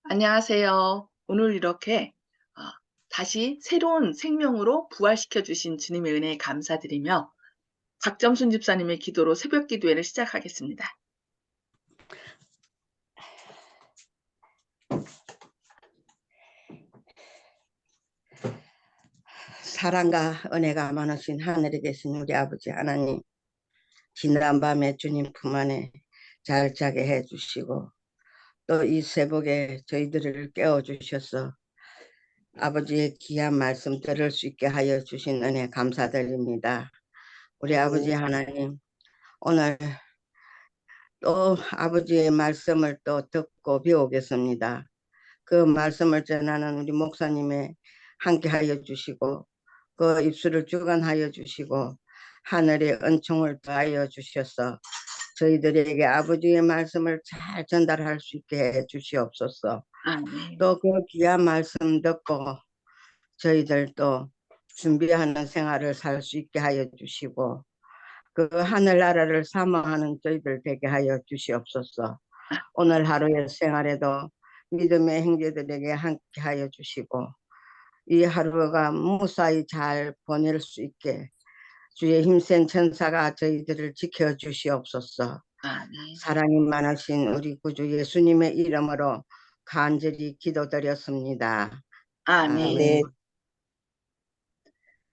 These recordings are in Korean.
안녕하세요. 오늘 이렇게 어, 다시 새로운 생명으로 부활시켜 주신 주님의 은혜에 감사드리며 박점순 집사님의 기도로 새벽 기도회를 시작하겠습니다. 사랑과 은혜가 많으신 하늘에 계신 우리 아버지 하나님, 지난 밤에 주님 품 안에 잘 자게 해주시고 또 이 새벽에 저희들을 깨워주셔서 아버지의 귀한 말씀 들을 수 있게 하여 주신 은혜 감사드립니다. 우리 아버지 하나님, 오늘 또 아버지의 말씀을 또 듣고 배우겠습니다. 그 말씀을 전하는 우리 목사님의 함께 하여 주시고 그 입술을 주관하여 주시고 하늘의 은총을 더하여 주셔서 저희들에게 아버지의 말씀을 잘 전달할 수 있게 해 주시옵소서. 아멘. 또 그 귀한 말씀 듣고 저희들도 준비하는 생활을 살 수 있게 하여 주시고 그 하늘나라를 사모하는 저희들 되게 하여 주시옵소서. 오늘 하루의 생활에도 믿음의 형제들에게 함께 하여 주시고 이 하루가 무사히 잘 보낼 수 있게 주의 힘센 천사가 저희들을 지켜주시옵소서. 아멘. 사랑이 많으신 우리 구주 예수님의 이름으로 간절히 기도드렸습니다. 아멘. 아멘.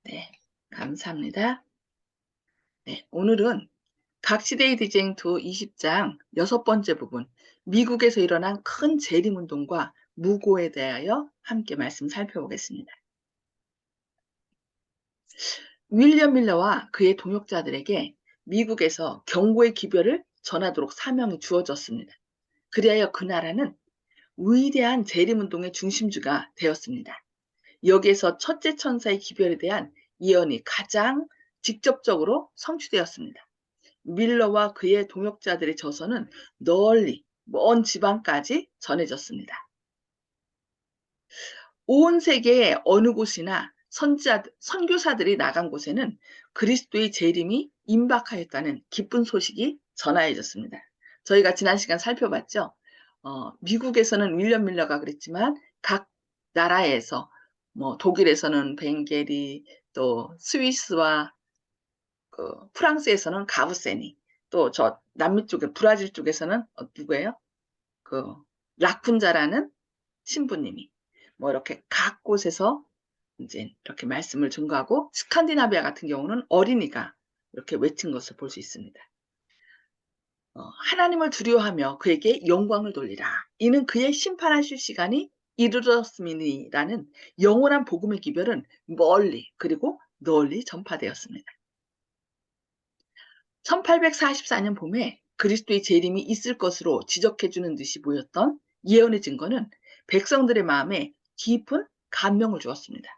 네, 감사합니다. 네, 오늘은 각 시대의 디쟁투 20장 6번째 부분, 미국에서 일어난 큰 재림운동과 무고에 대하여 함께 말씀 살펴보겠습니다. 윌리엄 밀러와 그의 동역자들에게 미국에서 경고의 기별을 전하도록 사명이 주어졌습니다. 그리하여 그 나라는 위대한 재림운동의 중심주가 되었습니다. 여기에서 첫째 천사의 기별에 대한 예언이 가장 직접적으로 성취되었습니다. 밀러와 그의 동역자들의 저서는 널리 먼 지방까지 전해졌습니다. 온 세계의 어느 곳이나 선교사들이 나간 곳에는 그리스도의 재림이 임박하였다는 기쁜 소식이 전하여졌습니다. 저희가 지난 시간 살펴봤죠. 미국에서는 윌리엄 밀러가 그랬지만 각 나라에서 독일에서는 벵게리, 또 스위스와 프랑스에서는 가브세니, 또 저 남미 쪽에 브라질 쪽에서는 누구예요? 그 라쿤자라는 신부님이 이렇게 각 곳에서 이제 이렇게 말씀을 증거하고 스칸디나비아 같은 경우는 어린이가 이렇게 외친 것을 볼 수 있습니다. 하나님을 두려워하며 그에게 영광을 돌리라. 이는 그의 심판하실 시간이 이르렀음이니라는 영원한 복음의 기별은 멀리 그리고 널리 전파되었습니다. 1844년 봄에 그리스도의 재림이 있을 것으로 지적해주는 듯이 보였던 예언의 증거는 백성들의 마음에 깊은 감명을 주었습니다.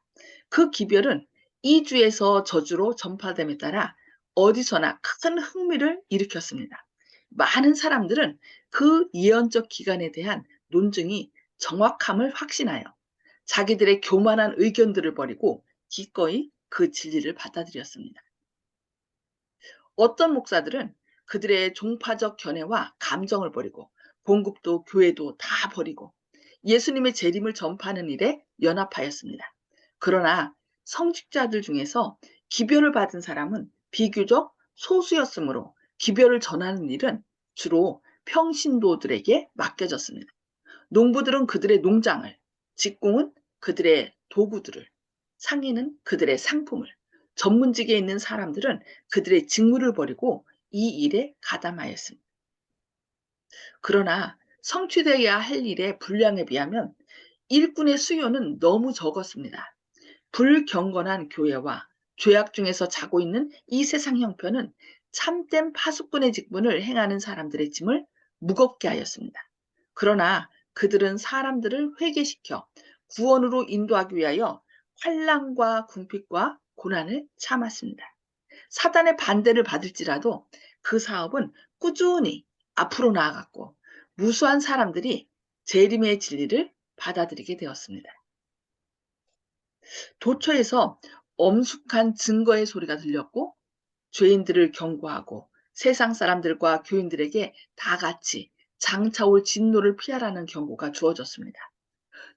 그 기별은 이 주에서 저주로 전파됨에 따라 어디서나 큰 흥미를 일으켰습니다. 많은 사람들은 그 예언적 기간에 대한 논증이 정확함을 확신하여 자기들의 교만한 의견들을 버리고 기꺼이 그 진리를 받아들였습니다. 어떤 목사들은 그들의 종파적 견해와 감정을 버리고 봉급도 교회도 다 버리고 예수님의 재림을 전파하는 일에 연합하였습니다. 그러나 성직자들 중에서 기별을 받은 사람은 비교적 소수였으므로 기별을 전하는 일은 주로 평신도들에게 맡겨졌습니다. 농부들은 그들의 농장을, 직공은 그들의 도구들을, 상인은 그들의 상품을, 전문직에 있는 사람들은 그들의 직무를 버리고 이 일에 가담하였습니다. 그러나 성취되어야 할 일의 분량에 비하면 일꾼의 수요는 너무 적었습니다. 불경건한 교회와 죄악 중에서 자고 있는 이 세상 형편은 참된 파수꾼의 직분을 행하는 사람들의 짐을 무겁게 하였습니다. 그러나 그들은 사람들을 회개시켜 구원으로 인도하기 위하여 환난과 궁핍과 고난을 참았습니다. 사단의 반대를 받을지라도 그 사업은 꾸준히 앞으로 나아갔고 무수한 사람들이 재림의 진리를 받아들이게 되었습니다. 도처에서 엄숙한 증거의 소리가 들렸고 죄인들을 경고하고 세상 사람들과 교인들에게 다 같이 장차 올 진노를 피하라는 경고가 주어졌습니다.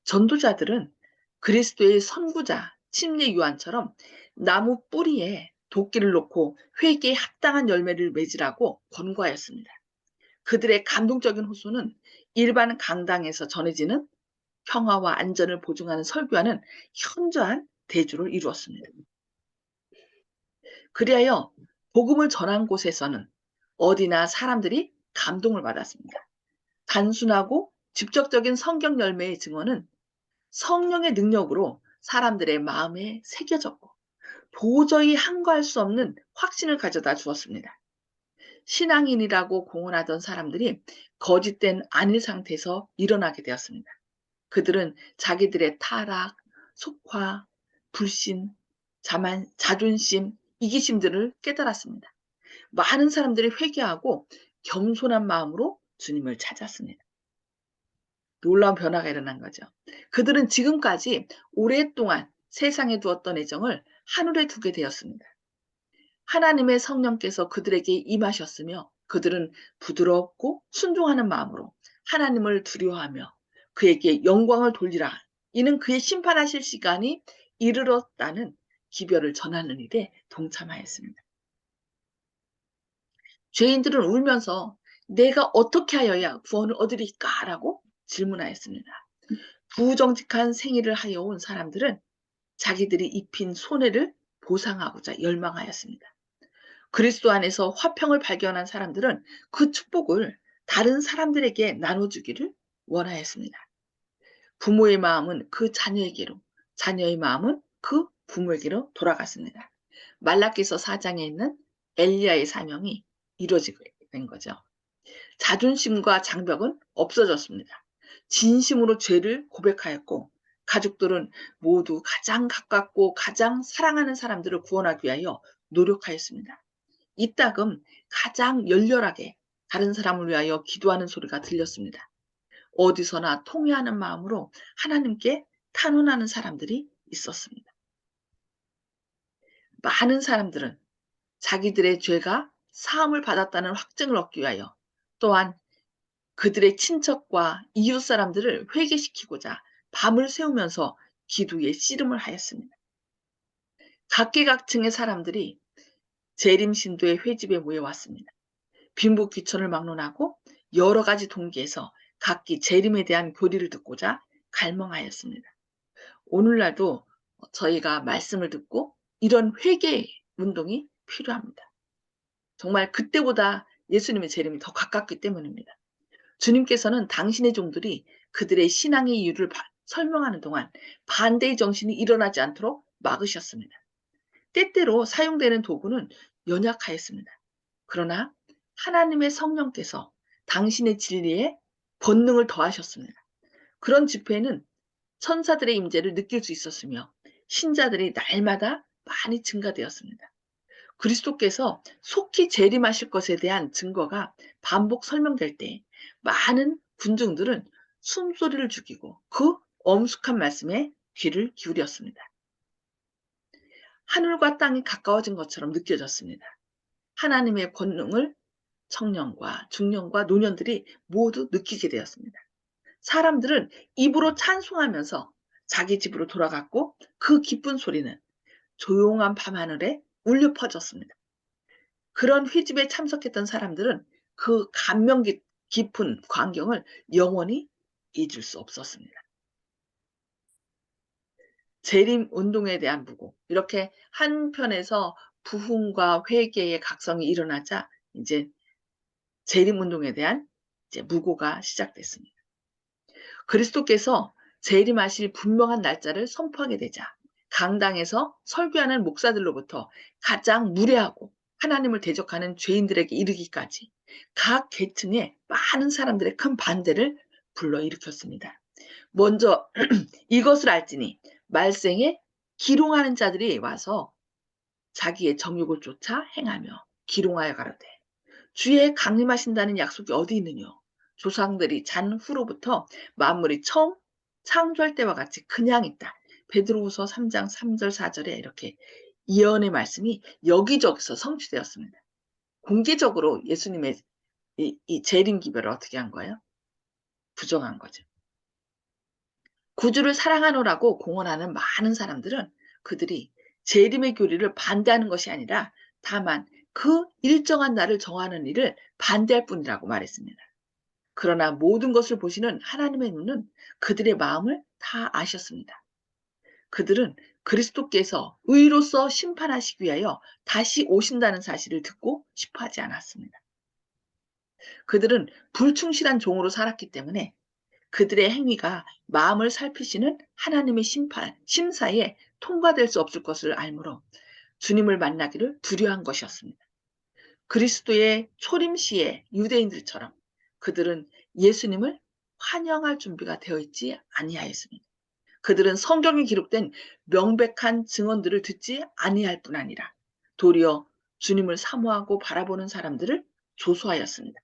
전도자들은 그리스도의 선구자 침례 요한처럼 나무 뿌리에 도끼를 놓고 회개에 합당한 열매를 맺으라고 권고하였습니다. 그들의 감동적인 호소는 일반 강당에서 전해지는 평화와 안전을 보증하는 설교와는 현저한 대조를 이루었습니다. 그리하여 복음을 전한 곳에서는 어디나 사람들이 감동을 받았습니다. 단순하고 직접적인 성경 열매의 증언은 성령의 능력으로 사람들의 마음에 새겨졌고 도저히 항거할 수 없는 확신을 가져다 주었습니다. 신앙인이라고 공언하던 사람들이 거짓된 안일 상태에서 일어나게 되었습니다. 그들은 자기들의 타락, 속화, 불신, 자존심, 이기심들을 깨달았습니다. 많은 사람들이 회개하고 겸손한 마음으로 주님을 찾았습니다. 놀라운 변화가 일어난 거죠. 그들은 지금까지 오랫동안 세상에 두었던 애정을 하늘에 두게 되었습니다. 하나님의 성령께서 그들에게 임하셨으며 그들은 부드럽고 순종하는 마음으로 하나님을 두려워하며 그에게 영광을 돌리라. 이는 그의 심판하실 시간이 이르렀다는 기별을 전하는 일에 동참하였습니다. 죄인들은 울면서 내가 어떻게 하여야 구원을 얻으리까? 라고 질문하였습니다. 부정직한 생일을 하여 온 사람들은 자기들이 입힌 손해를 보상하고자 열망하였습니다. 그리스도 안에서 화평을 발견한 사람들은 그 축복을 다른 사람들에게 나눠주기를 원하였습니다. 부모의 마음은 그 자녀에게로, 자녀의 마음은 그 부모에게로 돌아갔습니다. 말라기서 4장에 있는 엘리야의 사명이 이루어지게 된 거죠. 자존심과 장벽은 없어졌습니다. 진심으로 죄를 고백하였고 가족들은 모두 가장 가깝고 가장 사랑하는 사람들을 구원하기 위하여 노력하였습니다. 이따금 가장 열렬하게 다른 사람을 위하여 기도하는 소리가 들렸습니다. 어디서나 통회하는 마음으로 하나님께 탄원하는 사람들이 있었습니다. 많은 사람들은 자기들의 죄가 사함을 받았다는 확증을 얻기 위하여 또한 그들의 친척과 이웃 사람들을 회개시키고자 밤을 새우면서 기도에 씨름을 하였습니다. 각계각층의 사람들이 재림 신도의 회집에 모여왔습니다. 빈부 귀천을 막론하고 여러 가지 동기에서 각기 재림에 대한 교리를 듣고자 갈망하였습니다. 오늘날도 저희가 말씀을 듣고 이런 회개 운동이 필요합니다. 정말 그때보다 예수님의 재림이 더 가깝기 때문입니다. 주님께서는 당신의 종들이 그들의 신앙의 이유를 설명하는 동안 반대의 정신이 일어나지 않도록 막으셨습니다. 때때로 사용되는 도구는 연약하였습니다. 그러나 하나님의 성령께서 당신의 진리에 권능을 더하셨습니다. 그런 집회에는 천사들의 임재를 느낄 수 있었으며 신자들이 날마다 많이 증가되었습니다. 그리스도께서 속히 재림하실 것에 대한 증거가 반복 설명될 때 많은 군중들은 숨소리를 죽이고 그 엄숙한 말씀에 귀를 기울였습니다. 하늘과 땅이 가까워진 것처럼 느껴졌습니다. 하나님의 권능을 청년과 중년과 노년들이 모두 느끼게 되었습니다. 사람들은 입으로 찬송하면서 자기 집으로 돌아갔고 그 기쁜 소리는 조용한 밤하늘에 울려 퍼졌습니다. 그런 회집에 참석했던 사람들은 그 감명 깊은 광경을 영원히 잊을 수 없었습니다. 재림 운동에 대한 무고, 이렇게 한편에서 부흥과 회개의 각성이 일어나자 이제 재림 운동에 대한 이제 무고가 시작됐습니다. 그리스도께서 재림하실 분명한 날짜를 선포하게 되자 강당에서 설교하는 목사들로부터 가장 무례하고 하나님을 대적하는 죄인들에게 이르기까지 각 계층의 많은 사람들의 큰 반대를 불러일으켰습니다. 먼저 이것을 알지니 말생에 기롱하는 자들이 와서 자기의 정욕을 쫓아 행하며 기롱하여 가로되 주의 강림하신다는 약속이 어디 있느냐. 조상들이 잔 후로부터 만물이 처음 창조할 때와 같이 그냥 있다. 베드로후서 3장 3절 4절에 이렇게 예언의 말씀이 여기저기서 성취되었습니다. 공개적으로 예수님의 이 재림 기별을 어떻게 한 거예요? 부정한 거죠. 구주를 사랑하노라고 공언하는 많은 사람들은 그들이 재림의 교리를 반대하는 것이 아니라 다만 그 일정한 날을 정하는 일을 반대할 뿐이라고 말했습니다. 그러나 모든 것을 보시는 하나님의 눈은 그들의 마음을 다 아셨습니다. 그들은 그리스도께서 의로서 심판하시기 위하여 다시 오신다는 사실을 듣고 싶어 하지 않았습니다. 그들은 불충실한 종으로 살았기 때문에 그들의 행위가 마음을 살피시는 하나님의 심사에 통과될 수 없을 것을 알므로 주님을 만나기를 두려워한 것이었습니다. 그리스도의 초림시에 유대인들처럼 그들은 예수님을 환영할 준비가 되어 있지 아니하였습니다. 그들은 성경에 기록된 명백한 증언들을 듣지 아니할 뿐 아니라 도리어 주님을 사모하고 바라보는 사람들을 조소하였습니다.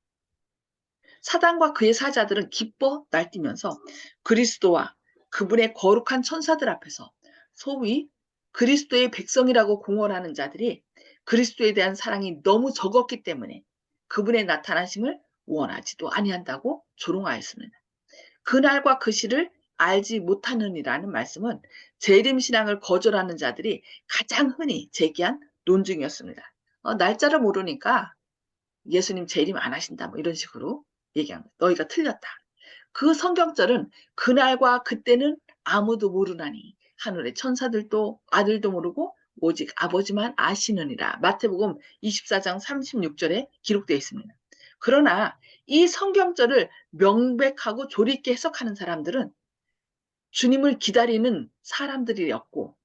사단과 그의 사자들은 기뻐 날뛰면서 그리스도와 그분의 거룩한 천사들 앞에서 소위 그리스도의 백성이라고 공언하는 자들이 그리스도에 대한 사랑이 너무 적었기 때문에 그분의 나타나심을 원하지도 아니한다고 조롱하였습니다. 그날과 그 시를 알지 못하느니라는 말씀은 재림신앙을 거절하는 자들이 가장 흔히 제기한 논증이었습니다. 날짜를 모르니까 예수님 재림 안 하신다 뭐 이런 식으로 얘기한 거예요. 너희가 틀렸다. 그 성경절은 그날과 그때는 아무도 모르나니 하늘의 천사들도 아들도 모르고 오직 아버지만 아시느니라. 마태복음 24장 36절에 기록되어 있습니다. 그러나 이 성경절을 명백하고 조리 있게 해석하는 사람들은 주님을 기다리는 사람들이었고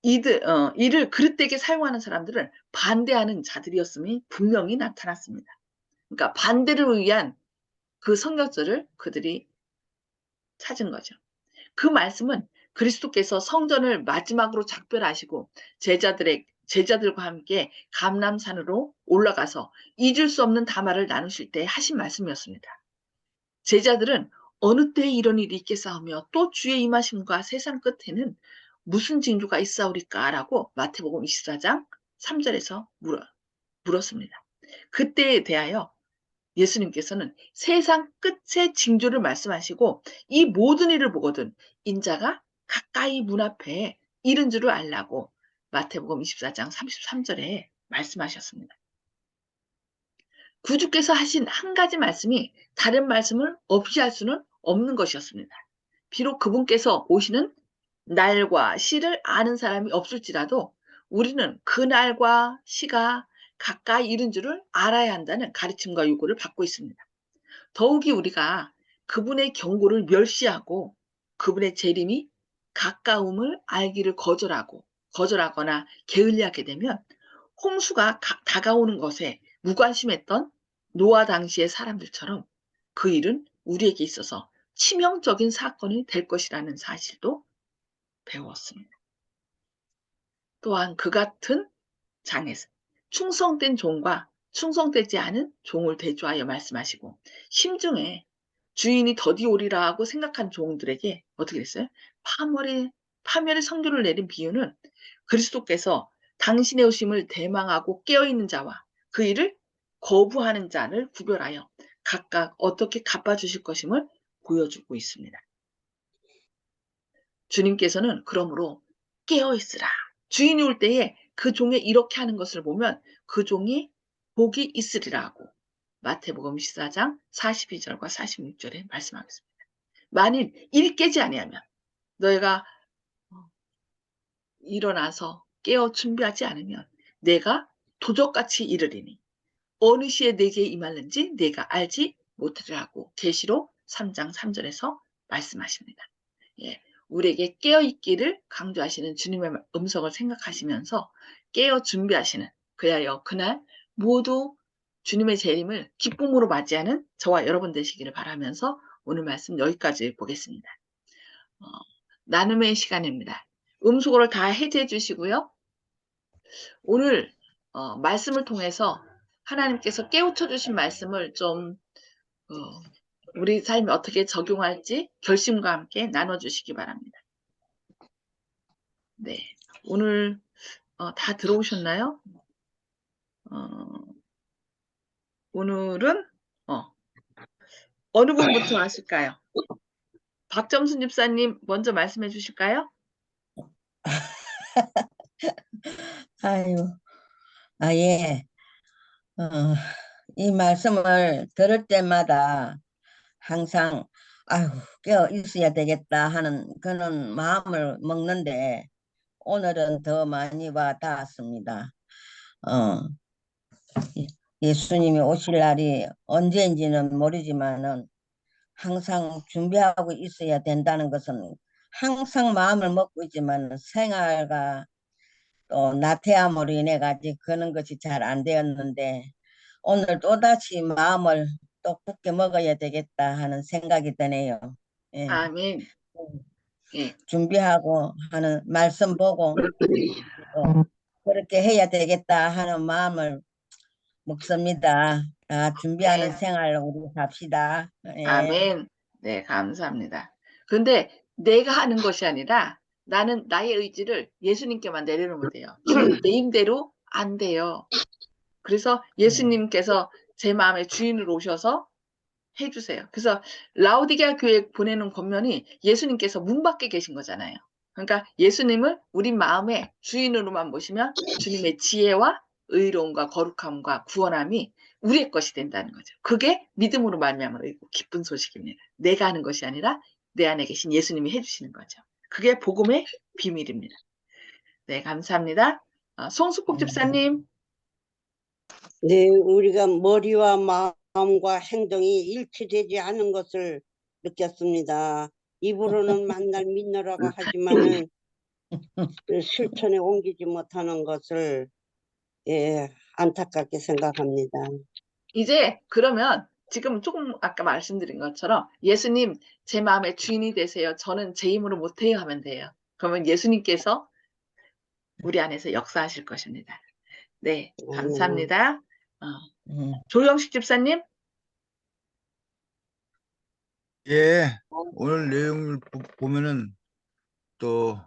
이를 그릇되게 사용하는 사람들을 반대하는 자들이었음이 분명히 나타났습니다. 그러니까 반대를 위한 그 성경절을 그들이 찾은 거죠. 그 말씀은 그리스도께서 성전을 마지막으로 작별하시고 제자들과 함께 감람산으로 올라가서 잊을 수 없는 담화를 나누실 때 하신 말씀이었습니다. 제자들은 어느 때에 이런 일이 있겠사오며 또 주의 임하심과 세상 끝에는 무슨 징조가 있사오리까라고 마태복음 24장 3절에서 물었습니다. 그때에 대하여 예수님께서는 세상 끝의 징조를 말씀하시고 이 모든 일을 보거든 인자가 가까이 문 앞에 이른 줄을 알라고 마태복음 24장 33절에 말씀하셨습니다. 구주께서 하신 한 가지 말씀이 다른 말씀을 없이 할 수는 없는 것이었습니다. 비록 그분께서 오시는 날과 시를 아는 사람이 없을지라도 우리는 그 날과 시가 가까이 이른 줄을 알아야 한다는 가르침과 요구를 받고 있습니다. 더욱이 우리가 그분의 경고를 멸시하고 그분의 재림이 가까움을 알기를 거절하거나 게을리하게 되면 홍수가 다가오는 것에 무관심했던 노아 당시의 사람들처럼 그 일은 우리에게 있어서 치명적인 사건이 될 것이라는 사실도 배웠습니다. 또한 그 같은 장에서 충성된 종과 충성되지 않은 종을 대조하여 말씀하시고 심중에 주인이 더디 오리라 하고 생각한 종들에게 어떻게 됐어요? 파멸의 성교를 내린 비유는 그리스도께서 당신의 오심을 대망하고 깨어있는 자와 그 일을 거부하는 자를 구별하여 각각 어떻게 갚아주실 것임을 보여주고 있습니다. 주님께서는 그러므로 깨어있으라. 주인이 올 때에 그 종이 이렇게 하는 것을 보면 그 종이 복이 있으리라 하고 마태복음 14장 42절과 46절에 말씀하겠습니다. 만일 일 깨지 아니하면 너희가 일어나서 깨어 준비하지 않으면 내가 도적같이 이르리니 어느 시에 내게 임할는지 내가 알지 못하리라고 계시록 3장 3절에서 말씀하십니다. 예, 우리에게 깨어있기를 강조하시는 주님의 음성을 생각하시면서 깨어 준비하시는 그리하여 그날 모두 주님의 재림을 기쁨으로 맞이하는 저와 여러분 되시기를 바라면서 오늘 말씀 여기까지 보겠습니다. 나눔의 시간입니다. 음수고를 다 해제해 주시고요. 오늘 말씀을 통해서 하나님께서 깨우쳐 주신 말씀을 좀 우리 삶에 어떻게 적용할지 결심과 함께 나눠주시기 바랍니다. 네, 오늘 다 들어오셨나요? 오늘은 어느 분부터 하실까요? 박점순 집사님 먼저 말씀해 주실까요? 아유, 예. 어, 이 말씀을 들을 때마다 항상 아유, 깨어 있어야 되겠다 하는 그런 마음을 먹는데 오늘은 더 많이 와 닿았습니다. 어, 예수님이 오실 날이 언제인지는 모르지만은 항상 준비하고 있어야 된다는 것은 항상 마음을 먹고 있지만 생활과 또 나태함으로 인해 가지고 그런 것이 잘 안 되었는데 오늘 또다시 마음을 또 굳게 먹어야 되겠다 하는 생각이 드네요. 예. 아멘. 예. 준비하고 하는 말씀 보고 그렇게 해야 되겠다 하는 마음을 먹습니다. 준비하는 네. 생활 우리 합시다. 예. 아멘. 네, 감사합니다. 근데 내가 하는 것이 아니라 나는 나의 의지를 예수님께만 내려놓으면 돼요. 주님 내 힘대로 안 돼요. 그래서 예수님께서 제 마음의 주인으로 오셔서 해주세요. 그래서 라오디게아 교회 보내는 권면이 예수님께서 문 밖에 계신 거잖아요. 그러니까 예수님을 우리 마음의 주인으로만 모시면 주님의 지혜와 의로움과 거룩함과 구원함이 우리의 것이 된다는 거죠. 그게 믿음으로 말미암아 이고 기쁜 소식입니다. 내가 하는 것이 아니라 내 안에 계신 예수님이 해주시는 거죠. 그게 복음의 비밀입니다. 네, 감사합니다. 송수폭 집사님. 네, 우리가 머리와 마음과 행동이 일치되지 않은 것을 느꼈습니다. 입으로는 만날 믿노라고 하지만은 실천에 옮기지 못하는 것을 안타깝게 생각합니다. 이제 그러면 지금 조금 아까 말씀드린 것처럼 예수님 제 마음의 주인이 되세요. 저는 제 힘으로 못해요 하면 돼요. 그러면 예수님께서 우리 안에서 역사하실 것입니다. 네, 감사합니다. 조영식 집사님. 예, 오늘 내용을 보면은 또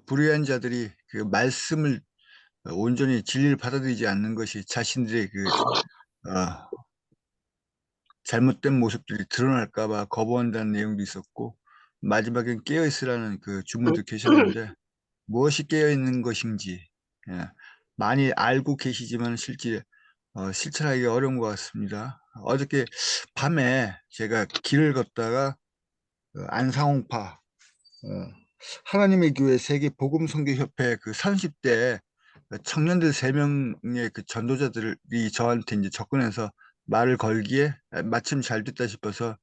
불의한 자들이 그 말씀을 온전히 진리를 받아들이지 않는 것이 자신들의 잘못된 모습들이 드러날까 봐 거부한다는 내용도 있었고, 마지막엔 깨어 있으라는 그 주문도 계셨는데 무엇이 깨어 있는 것인지 많이 알고 계시지만 실제 실천하기 어려운 것 같습니다. 어저께 밤에 제가 길을 걷다가 안상홍파 하나님의 교회 세계 복음 선교 협회 그 30대 청년들 3명의 그 전도자들이 저한테 이제 접근해서 말을 걸기에 마침 잘 됐다 싶어서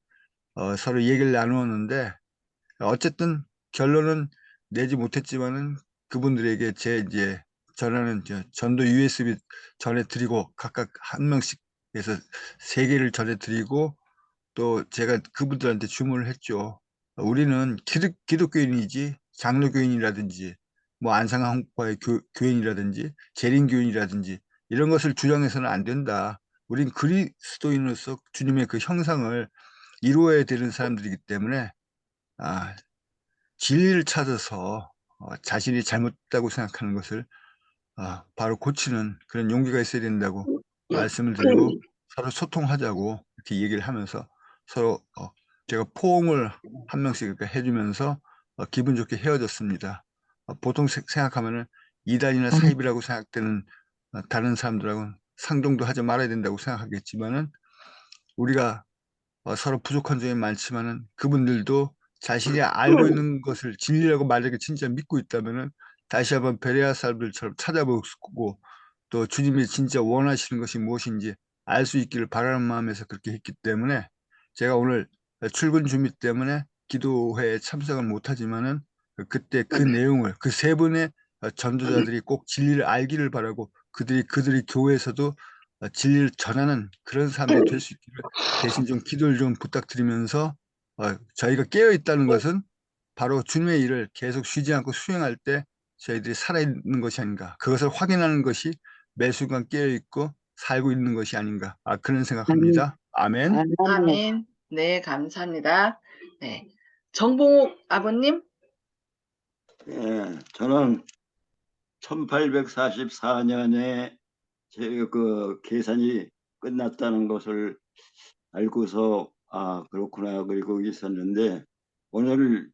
서로 얘기를 나누었는데, 어쨌든 결론은 내지 못했지만은 그분들에게 제 이제 전하는 전도 USB 전해드리고 각각 한 명씩 해서 3개를 전해드리고 또 제가 그분들한테 주문을 했죠. 우리는 기독교인이지 장로교인이라든지 뭐 안상항파의 교인이라든지 재림교인이라든지 이런 것을 주장해서는 안 된다. 우린 그리스도인으로서 주님의 그 형상을 이루어야 되는 사람들이기 때문에 진리를 찾아서 자신이 잘못됐다고 생각하는 것을 바로 고치는 그런 용기가 있어야 된다고 말씀을 드리고 서로 소통하자고 이렇게 얘기를 하면서 서로 제가 포옹을 한 명씩 이렇게 해주면서 기분 좋게 헤어졌습니다. 보통 생각하면은 이단이나 사입이라고 생각되는 다른 사람들하고는 상종도 하지 말아야 된다고 생각하겠지만은 우리가 서로 부족한 점이 많지만은 그분들도 자신이 알고 있는 것을 진리라고 만약에 진짜 믿고 있다면은 다시 한번 베레아 사람들처럼 찾아보고 또 주님이 진짜 원하시는 것이 무엇인지 알 수 있기를 바라는 마음에서 그렇게 했기 때문에 제가 오늘 출근 준비 때문에 기도회에 참석을 못하지만은 그때 그 내용을 그 3분의 전도자들이 꼭 진리를 알기를 바라고 그들이 교회에서도 진리를 전하는 그런 사람들이 될 수 있기를 대신 좀 기도를 좀 부탁드리면서 저희가 깨어 있다는 것은 바로 주님의 일을 계속 쉬지 않고 수행할 때 저희들이 살아있는 것이 아닌가, 그것을 확인하는 것이 매 순간 깨어 있고 살고 있는 것이 아닌가, 그런 생각합니다. 아멘. 아멘. 네, 감사합니다. 네. 정봉옥 아버님. 저는 1844년에 제 그 계산이 끝났다는 것을 알고서 아, 그렇구나. 그리고 있었는데 오늘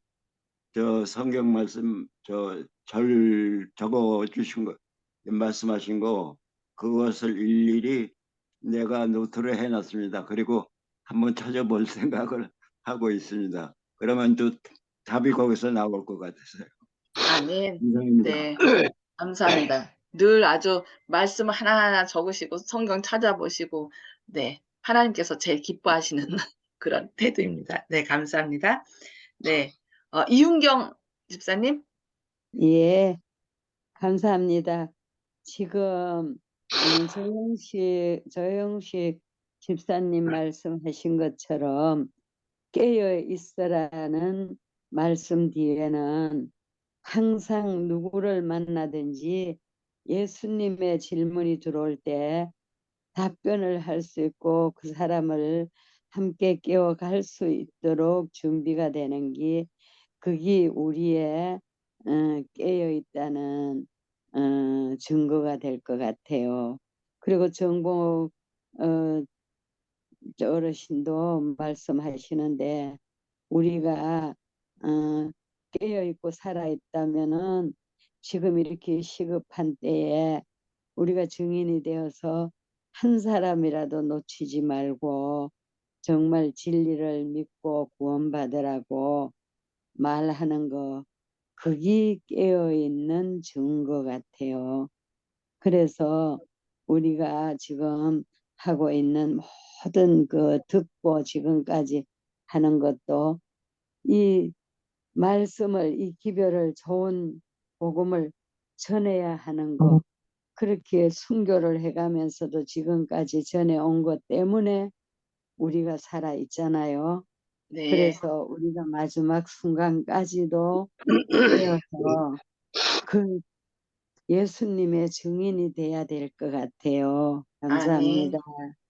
저 성경 말씀 절 적어 주신 거 말씀하신 거 그것을 일일이 내가 노트를 해놨습니다. 그리고 한번 찾아볼 생각을 하고 있습니다. 그러면 또 답이 거기서 나올 것 같아서요. 아멘. 감사합니다. 네. 감사합니다. 늘 아주 말씀 하나하나 적으시고 성경 찾아보시고 네. 하나님께서 제일 기뻐하시는 그런 태도입니다. 네, 감사합니다. 네. 이윤경 집사님. 예, 감사합니다. 지금 조영식 집사님 말씀하신 것처럼 깨어 있으라는 말씀 뒤에는 항상 누구를 만나든지 예수님의 질문이 들어올 때 답변을 할 수 있고 그 사람을 함께 깨워갈 수 있도록 준비가 되는 게 그게 우리의 깨어 있다는 증거가 될 것 같아요. 그리고 정복 어르신도 말씀하시는데 우리가 깨어 있고 살아 있다면은 지금 이렇게 시급한 때에 우리가 증인이 되어서 한 사람이라도 놓치지 말고 정말 진리를 믿고 구원받으라고 말하는 거 그게 깨어있는 증거 같아요. 그래서 우리가 지금 하고 있는 모든 그 듣고 지금까지 하는 것도 이 말씀을 이 기별을 좋은 복음을 전해야 하는 거 그렇게 순교를 해가면서도 지금까지 전해온 것 때문에 우리가 살아 있잖아요. 네. 그래서 우리가 마지막 순간까지도 깨어서 그 예수님의 증인이 돼야 될 것 같아요. 감사합니다.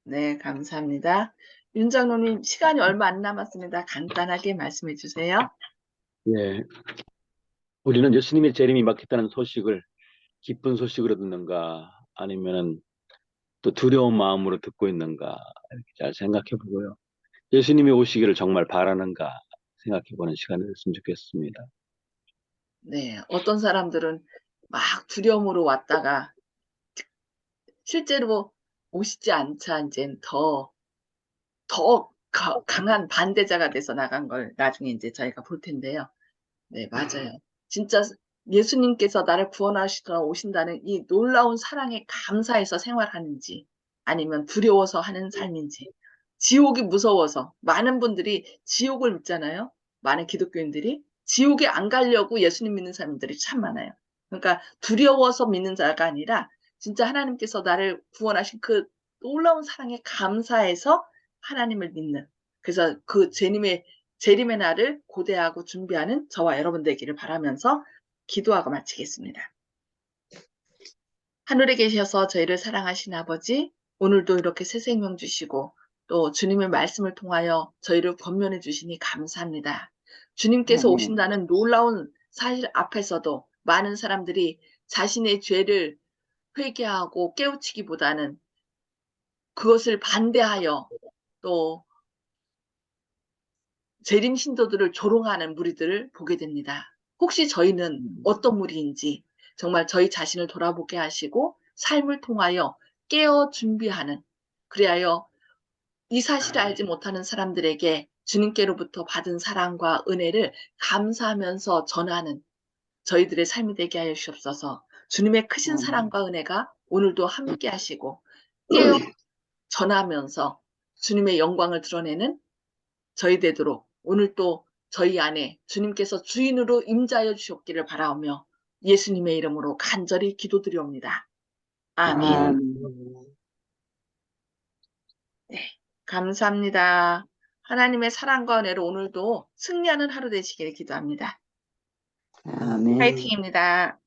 네, 감사합니다. 윤장로님, 시간이 얼마 안 남았습니다. 간단하게 말씀해 주세요. 예, 우리는 예수님의 재림이 막혔다는 소식을 기쁜 소식으로 듣는가 아니면은 또 두려운 마음으로 듣고 있는가 이렇게 잘 생각해 보고요. 예수님이 오시기를 정말 바라는가 생각해 보는 시간이 됐으면 좋겠습니다. 네, 어떤 사람들은 막 두려움으로 왔다가 실제로 오시지 않자 이제 더 강한 반대자가 돼서 나간 걸 나중에 이제 저희가 볼 텐데요. 네, 맞아요. 진짜 예수님께서 나를 구원하시러 오신다는 이 놀라운 사랑에 감사해서 생활하는지 아니면 두려워서 하는 삶인지 지옥이 무서워서 많은 분들이 지옥을 믿잖아요. 많은 기독교인들이 지옥에 안 가려고 예수님 믿는 사람들이 참 많아요. 그러니까 두려워서 믿는 자가 아니라 진짜 하나님께서 나를 구원하신 그 놀라운 사랑에 감사해서 하나님을 믿는 그래서 그 재림의 날을 고대하고 준비하는 저와 여러분 되기를 바라면서 기도하고 마치겠습니다. 하늘에 계셔서 저희를 사랑하신 아버지, 오늘도 이렇게 새 생명 주시고 또 주님의 말씀을 통하여 저희를 권면해 주시니 감사합니다. 주님께서 아멘. 오신다는 놀라운 사실 앞에서도 많은 사람들이 자신의 죄를 회개하고 깨우치기보다는 그것을 반대하여 또 재림 신도들을 조롱하는 무리들을 보게 됩니다. 혹시 저희는 어떤 무리인지 정말 저희 자신을 돌아보게 하시고 삶을 통하여 깨어 준비하는 그리하여 이 사실을 알지 못하는 사람들에게 주님께로부터 받은 사랑과 은혜를 감사하면서 전하는 저희들의 삶이 되게 하여 주옵소서. 주님의 크신 사랑과 은혜가 오늘도 함께 하시고 깨어 전하면서 주님의 영광을 드러내는 저희 되도록 오늘 또 저희 안에 주님께서 주인으로 임자하여 주셨기를 바라오며 예수님의 이름으로 간절히 기도드리옵니다. 아멘. 네, 감사합니다. 하나님의 사랑과 은혜로 오늘도 승리하는 하루 되시기를 기도합니다. 아멘. 파이팅입니다.